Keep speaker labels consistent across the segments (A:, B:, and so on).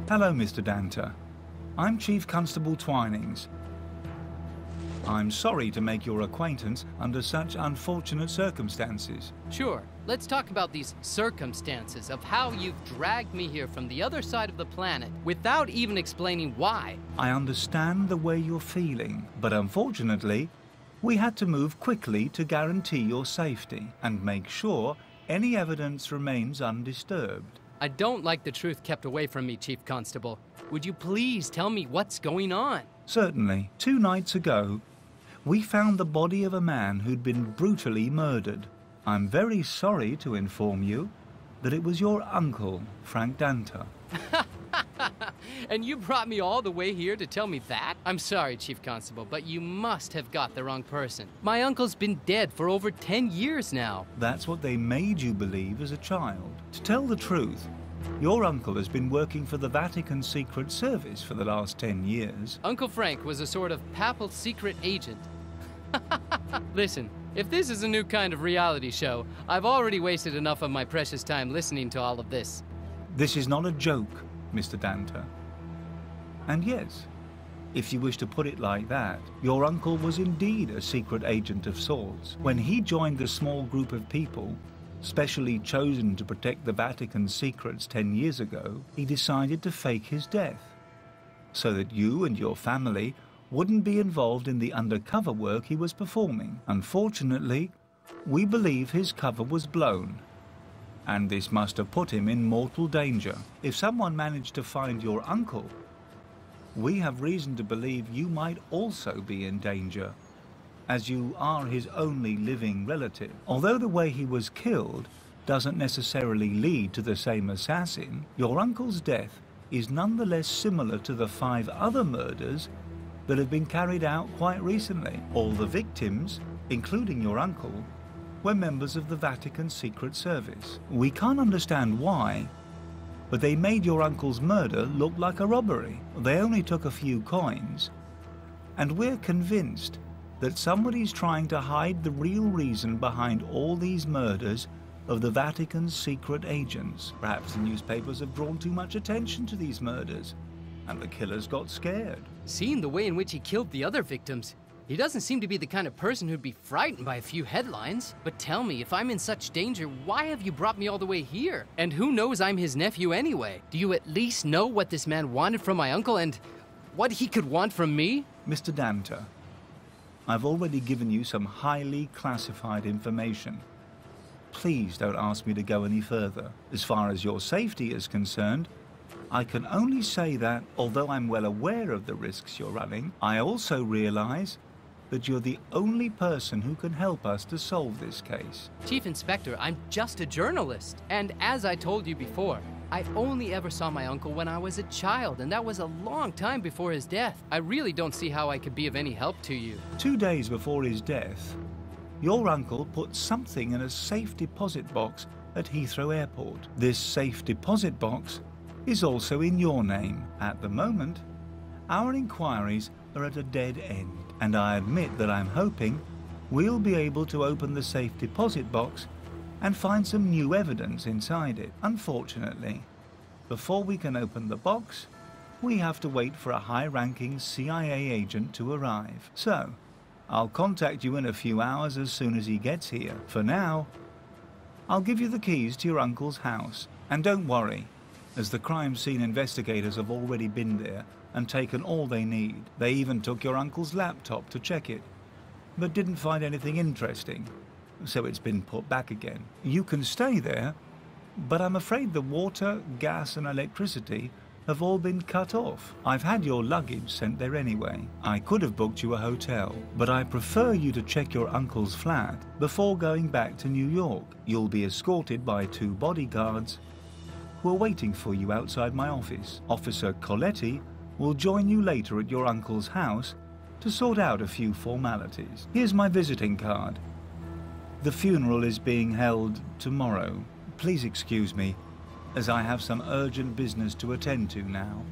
A: Hello, Mr. Danta. I'm Chief Constable Twinings. I'm sorry to make your acquaintance under such unfortunate circumstances.
B: Sure, let's talk about these circumstances of how you've dragged me here from the other side of the planet without even explaining why.
A: I understand the way you're feeling, but unfortunately, we had to move quickly to guarantee your safety and make sure any evidence remains undisturbed.
B: I don't like the truth kept away from me, Chief Constable. Would you please tell me what's going on?
A: Certainly. 2 nights ago, we found the body of a man who'd been brutally murdered. I'm very sorry to inform you that it was your uncle, Frank Danta.
B: And you brought me all the way here to tell me that? I'm sorry, Chief Constable, but you must have got the wrong person. My uncle's been dead for over 10 years now.
A: That's what they made you believe as a child. To tell the truth, your uncle has been working for the Vatican Secret Service for the last 10 years.
B: Uncle Frank was a sort of papal secret agent. Listen, if this is a new kind of reality show, I've already wasted enough of my precious time listening to all of this.
A: This is not a joke, Mr. Danta. And yes, if you wish to put it like that, your uncle was indeed a secret agent of sorts. When he joined the small group of people specially chosen to protect the Vatican's secrets 10 years ago, he decided to fake his death so that you and your family wouldn't be involved in the undercover work he was performing. Unfortunately, we believe his cover was blown, and this must have put him in mortal danger. If someone managed to find your uncle, we have reason to believe you might also be in danger, as you are his only living relative. Although the way he was killed doesn't necessarily lead to the same assassin, your uncle's death is nonetheless similar to the 5 other murders that have been carried out quite recently. All the victims, including your uncle, were members of the Vatican Secret Service. We can't understand why, but they made your uncle's murder look like a robbery. They only took a few coins, and we're convinced that somebody's trying to hide the real reason behind all these murders of the Vatican's secret agents. Perhaps the newspapers have drawn too much attention to these murders, and the killers got scared.
B: Seeing the way in which he killed the other victims, he doesn't seem to be the kind of person who'd be frightened by a few headlines. But tell me, if I'm in such danger, why have you brought me all the way here? And who knows I'm his nephew anyway? Do you at least know what this man wanted from my uncle and what he could want from me?
A: Mr. Danta, I've already given you some highly classified information. Please don't ask me to go any further. As far as your safety is concerned, I can only say that, although I'm well aware of the risks you're running, I also realize that you're the only person who can help us to solve this case.
B: Chief Inspector, I'm just a journalist. And as I told you before, I only ever saw my uncle when I was a child, and that was a long time before his death. I really don't see how I could be of any help to you.
A: 2 days before his death, your uncle put something in a safe deposit box at Heathrow Airport. This safe deposit box is also in your name. At the moment, our inquiries are at a dead end, and I admit that I'm hoping we'll be able to open the safe deposit box and find some new evidence inside it. Unfortunately, before we can open the box, we have to wait for a high-ranking CIA agent to arrive. So, I'll contact you in a few hours as soon as he gets here. For now, I'll give you the keys to your uncle's house. And don't worry, as the crime scene investigators have already been there and taken all they need. They even took your uncle's laptop to check it, but didn't find anything interesting, so it's been put back again. You can stay there, but I'm afraid the water, gas and electricity have all been cut off. I've had your luggage sent there anyway. I could have booked you a hotel, but I prefer you to check your uncle's flat before going back to New York. You'll be escorted by 2 bodyguards who are waiting for you outside my office. Officer Coletti will join you later at your uncle's house to sort out a few formalities. Here's my visiting card. The funeral is being held tomorrow. Please excuse me, as I have some urgent business to attend to now.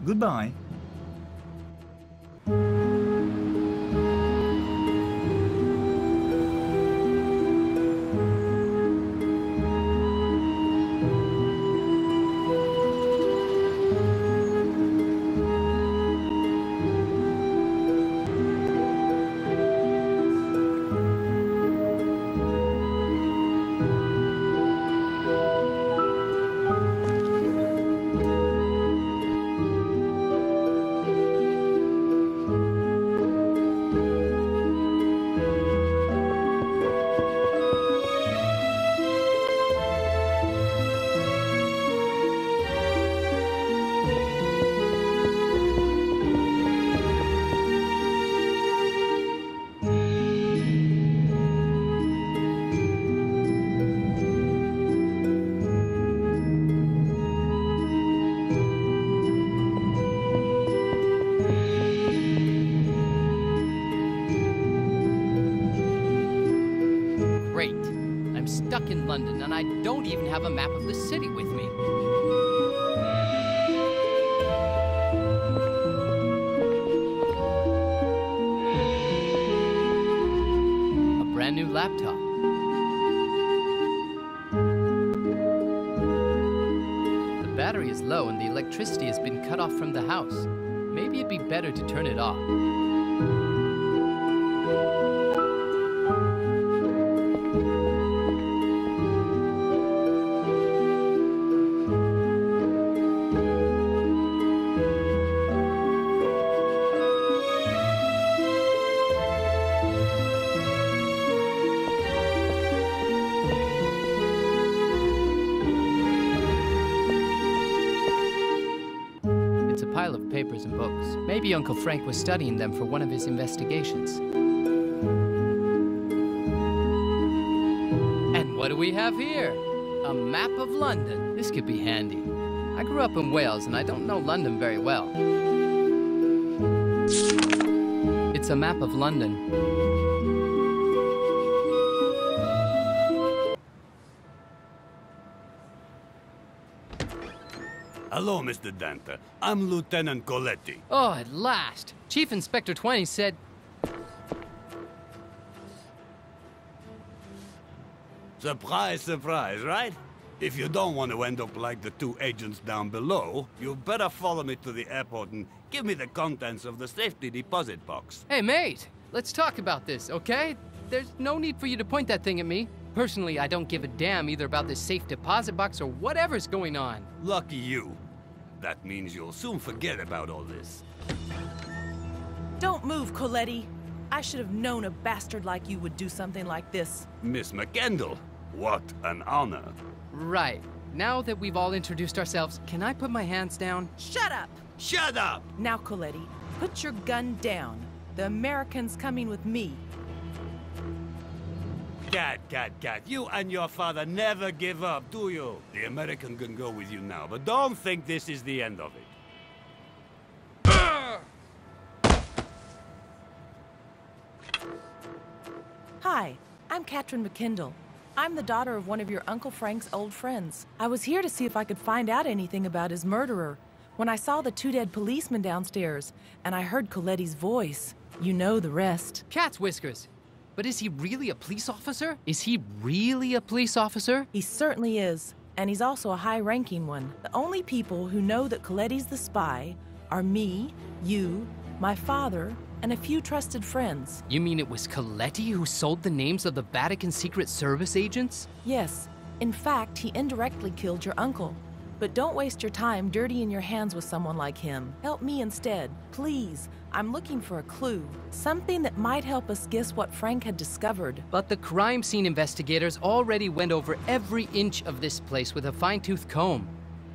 A: Goodbye.
B: London, and I don't even have a map of the city with me. A brand new laptop. The battery is low and the electricity has been cut off from the house. Maybe it'd be better to turn it off. Pile of papers and books. Maybe Uncle Frank was studying them for one of his investigations. And what do we have here? A map of London. This could be handy. I grew up in Wales and I don't know London very well. It's a map of London.
C: Hello, Mr. Dante. I'm Lieutenant Coletti.
B: Oh, at last. Chief Inspector 20 said...
C: Surprise, surprise, right? If you don't want to end up like the two agents down below, you better follow me to the airport and give me the contents of the safety deposit box.
B: Hey, mate. Let's talk about this, okay? There's no need for you to point that thing at me. Personally, I don't give a damn either about this safe deposit box or whatever's going on.
C: Lucky you. That means you'll soon forget about all this.
D: Don't move, Coletti. I should have known a bastard like you would do something like this.
C: Miss McKendall, what an honor.
B: Right. Now that we've all introduced ourselves, can I put my hands down?
D: Shut up!
C: Shut up!
D: Now, Coletti, put your gun down. The American's coming with me.
C: Cat, you and your father never give up, do you? The American can go with you now, but don't think this is the end of it.
D: Hi, I'm Katrin McKendall. I'm the daughter of one of your Uncle Frank's old friends. I was here to see if I could find out anything about his murderer. When I saw the two dead policemen downstairs, and I heard Coletti's voice, you know the rest.
B: Cat's whiskers. But is he really a police officer? Is he really a police officer?
D: He certainly is, and he's also a high-ranking one. The only people who know that Coletti's the spy are me, you, my father, and a few trusted friends.
B: You mean it was Coletti who sold the names of the Vatican Secret Service agents?
D: Yes. In fact, he indirectly killed your uncle. But don't waste your time dirtying your hands with someone like him. Help me instead, please. I'm looking for a clue. Something that might help us guess what Frank had discovered.
B: But the crime scene investigators already went over every inch of this place with a fine-tooth comb.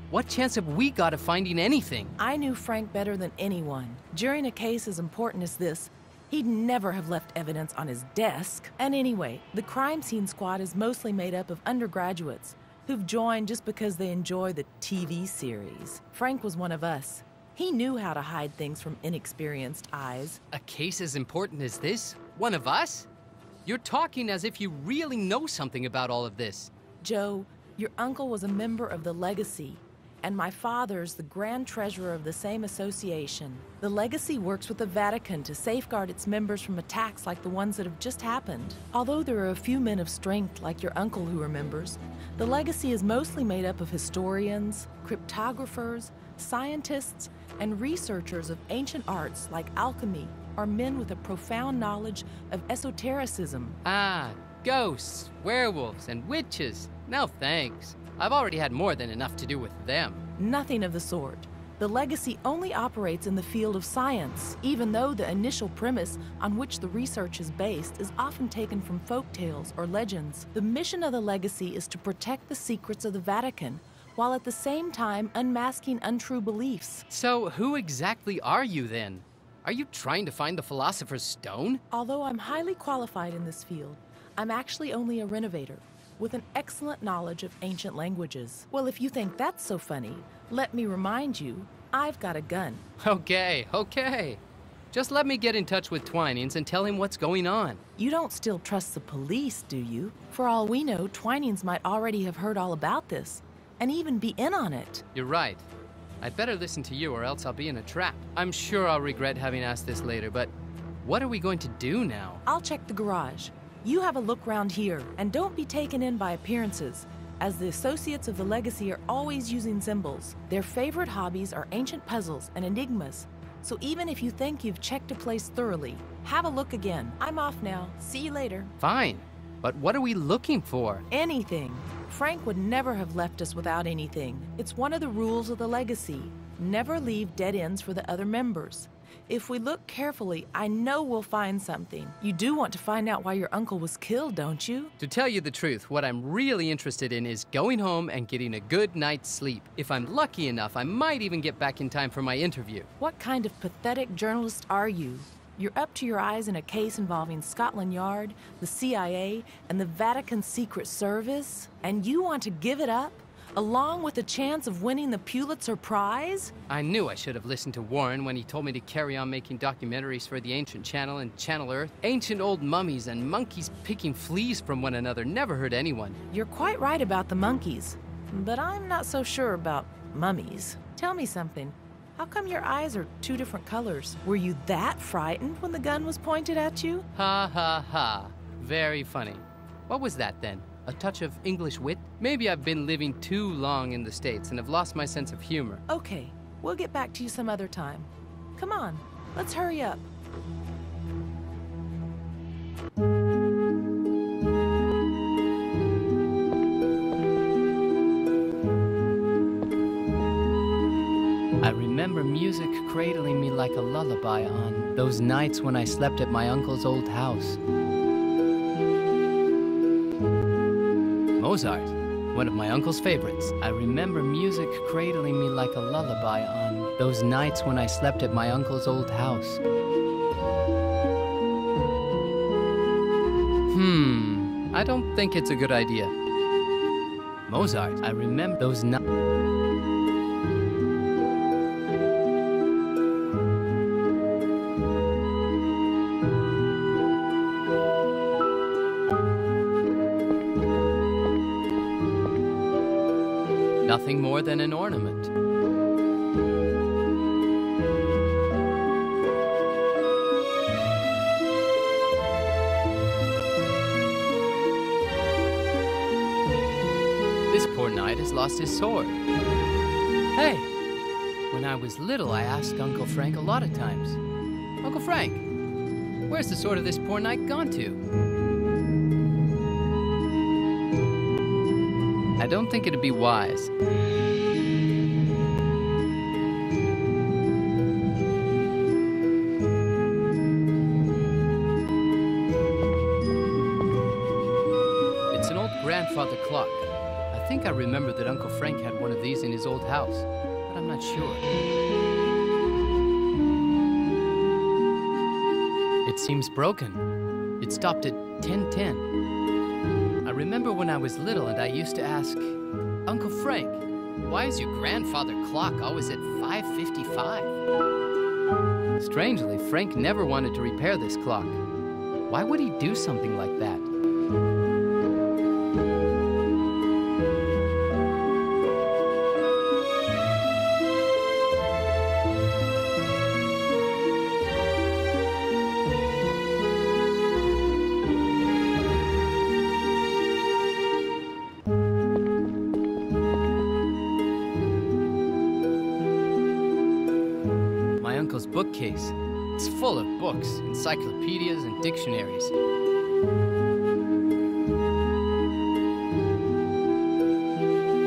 B: What chance have we got of finding anything?
D: I knew Frank better than anyone. During a case as important as this, he'd never have left evidence on his desk. And anyway, the crime scene squad is mostly made up of undergraduates who've joined just because they enjoy the TV series. Frank was one of us. He knew how to hide things from inexperienced eyes.
B: A case as important as this? One of us? You're talking as if you really know something about all of this.
D: Joe, your uncle was a member of the Legacy, and my father's the grand treasurer of the same association. The Legacy works with the Vatican to safeguard its members from attacks like the ones that have just happened. Although there are a few men of strength like your uncle who are members, the Legacy is mostly made up of historians, cryptographers, scientists, and researchers of ancient arts like alchemy, or men with a profound knowledge of esotericism.
B: Ah, ghosts, werewolves, and witches. No thanks. I've already had more than enough to do with them.
D: Nothing of the sort. The Legacy only operates in the field of science, even though the initial premise on which the research is based is often taken from folktales or legends. The mission of the Legacy is to protect the secrets of the Vatican, while at the same time unmasking untrue beliefs.
B: So who exactly are you then? Are you trying to find the Philosopher's Stone?
D: Although I'm highly qualified in this field, I'm actually only a renovator, with an excellent knowledge of ancient languages. Well, if you think that's so funny, let me remind you, I've got a gun.
B: Okay. Just let me get in touch with Twinings and tell him what's going on.
D: You don't still trust the police, do you? For all we know, Twinings might already have heard all about this, and even be in on it.
B: You're right. I'd better listen to you or else I'll be in a trap. I'm sure I'll regret having asked this later, but what are we going to do now?
D: I'll check the garage. You have a look round here, and don't be taken in by appearances, as the associates of the Legacy are always using symbols. Their favorite hobbies are ancient puzzles and enigmas. So even if you think you've checked a place thoroughly, have a look again. I'm off now. See you later.
B: Fine, but what are we looking for?
D: Anything. Frank would never have left us without anything. It's one of the rules of the Legacy. Never leave dead ends for the other members. If we look carefully, I know we'll find something. You do want to find out why your uncle was killed, don't you?
B: To tell you the truth, what I'm really interested in is going home and getting a good night's sleep. If I'm lucky enough, I might even get back in time for my interview.
D: What kind of pathetic journalist are you? You're up to your eyes in a case involving Scotland Yard, the CIA, and the Vatican Secret Service, and you want to give it up? Along with a chance of winning the Pulitzer Prize?
B: I knew I should have listened to Warren when he told me to carry on making documentaries for the Ancient Channel and Channel Earth. Ancient old mummies and monkeys picking fleas from one another never hurt anyone.
D: You're quite right about the monkeys, but I'm not so sure about mummies. Tell me something. How come your eyes are two different colors? Were you that frightened when the gun was pointed at you?
B: Ha ha ha. Very funny. What was that then? A touch of English wit? Maybe I've been living too long in the States and have lost my sense of humor.
D: Okay, we'll get back to you some other time. Come on, let's hurry up.
B: I remember music cradling me like a lullaby on those nights when I slept at my uncle's old house. Mozart, one of my uncle's favorites. I remember music cradling me like a lullaby on those nights when I slept at my uncle's old house. I don't think it's a good idea. Mozart, I remember those nights. Nothing more than an ornament. This poor knight has lost his sword. Hey, when I was little, I asked Uncle Frank a lot of times, Uncle Frank, where's the sword of this poor knight gone to? I don't think it'd be wise. It's an old grandfather clock. I think I remember that Uncle Frank had one of these in his old house, but I'm not sure. It seems broken. It stopped at 10:10. I remember when I was little and I used to ask, Uncle Frank, why is your grandfather clock always at 5:55? Strangely, Frank never wanted to repair this clock. Why would he do something like that? Bookcase. It's full of books, encyclopedias, and dictionaries.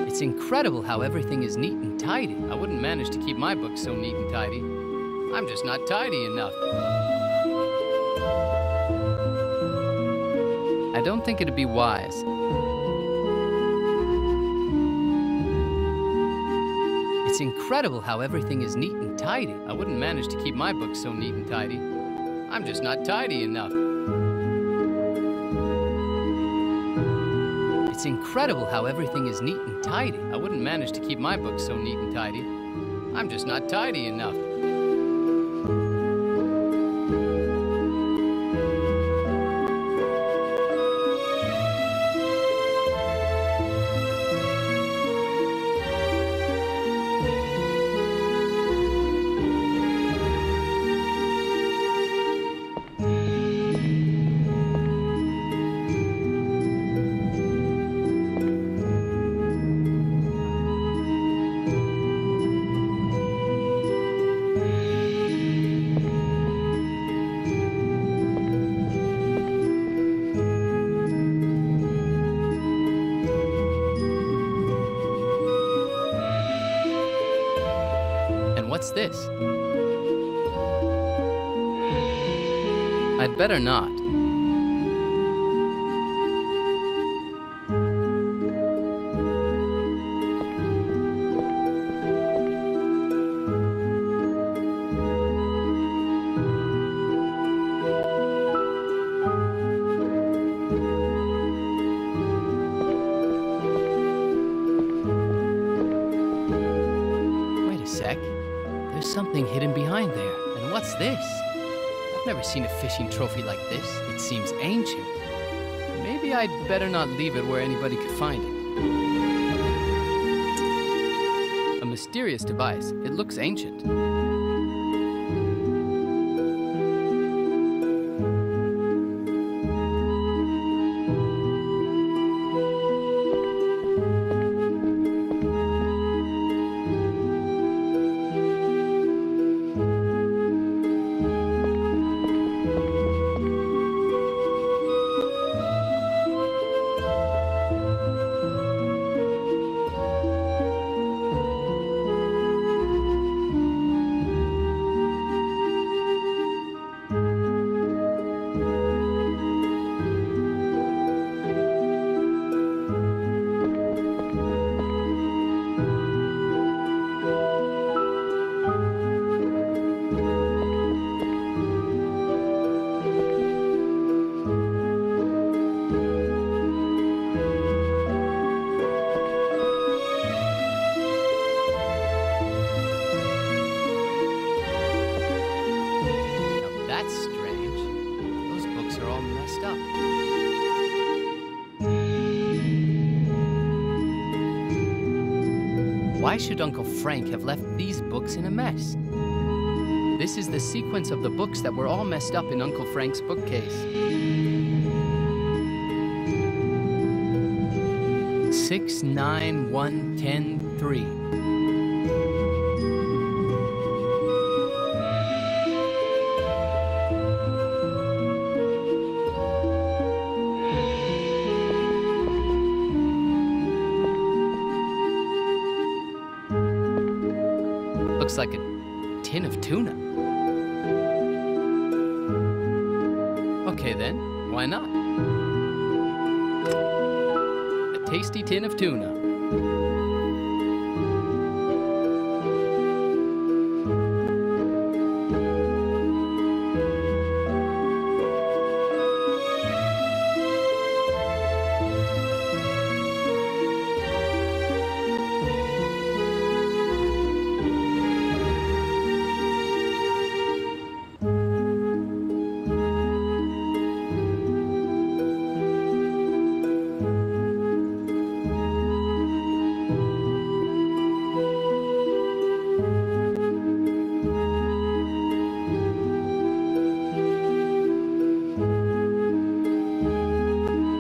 B: It's incredible how everything is neat and tidy. I wouldn't manage to keep my books so neat and tidy. I'm just not tidy enough. I don't think it'd be wise. It's incredible how everything is neat and tidy. I wouldn't manage to keep my books so neat and tidy. I'm just not tidy enough. It's incredible how everything is neat and tidy. I wouldn't manage to keep my books so neat and tidy. I'm just not tidy enough. what's this? I'd better not. There's something hidden behind there. And what's this? I've never seen a fishing trophy like this. It seems ancient. Maybe I'd better not leave it where anybody could find it. A mysterious device. It looks ancient. Why should Uncle Frank have left these books in a mess? This is the sequence of the books that were all messed up in Uncle Frank's bookcase. 6, 9, 1, 10, 3. Looks like a tin of tuna. Okay then, why not? A tasty tin of tuna.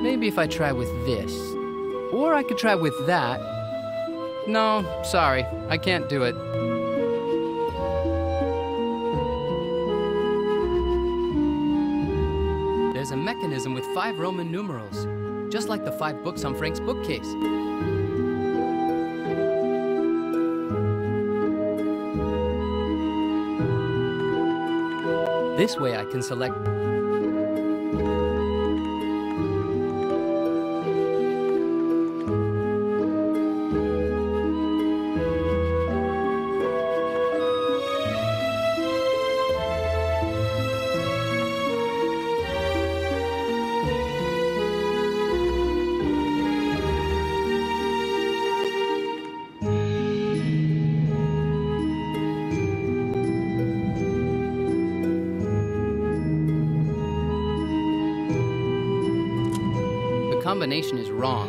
B: Maybe if I try with this. Or I could try with that. No, sorry, I can't do it. There's a mechanism with 5 Roman numerals, just like the 5 books on Frank's bookcase. This way I can select combination is wrong.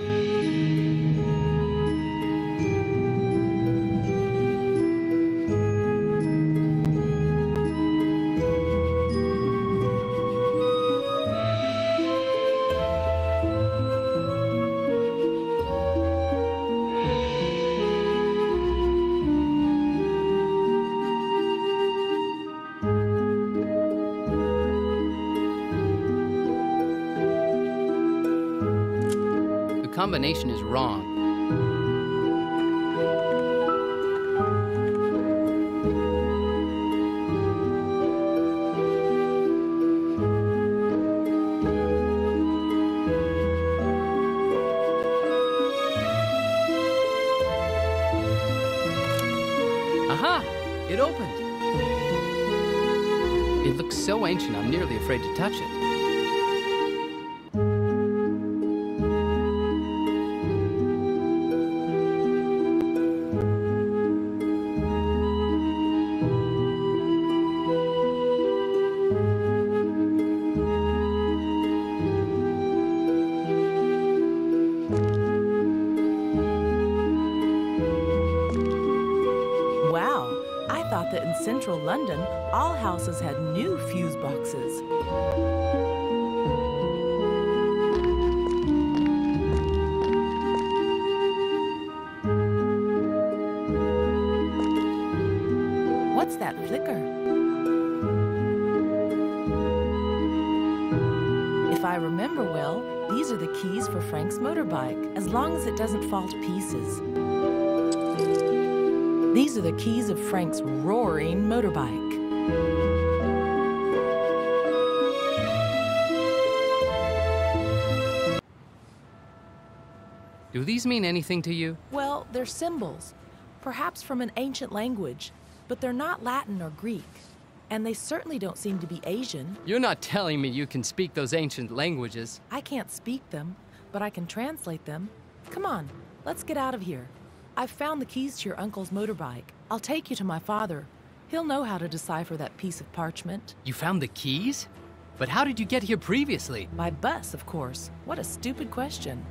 B: Combination is wrong. Aha! It opened. It looks so ancient, I'm nearly afraid to touch it.
D: That in central London, all houses had new fuse boxes. What's that flicker? If I remember well, these are the keys for Frank's motorbike, as long as it doesn't fall to pieces. These are the keys of Frank's roaring motorbike.
B: Do these mean anything to you?
D: Well, they're symbols, perhaps from an ancient language, but they're not Latin or Greek, and they certainly don't seem to be Asian.
B: You're not telling me you can speak those ancient languages.
D: I can't speak them, but I can translate them. Come on, let's get out of here. I've found the keys to your uncle's motorbike. I'll take you to my father. He'll know how to decipher that piece of parchment.
B: You found the keys? But how did you get here previously?
D: By bus, of course. What a stupid question.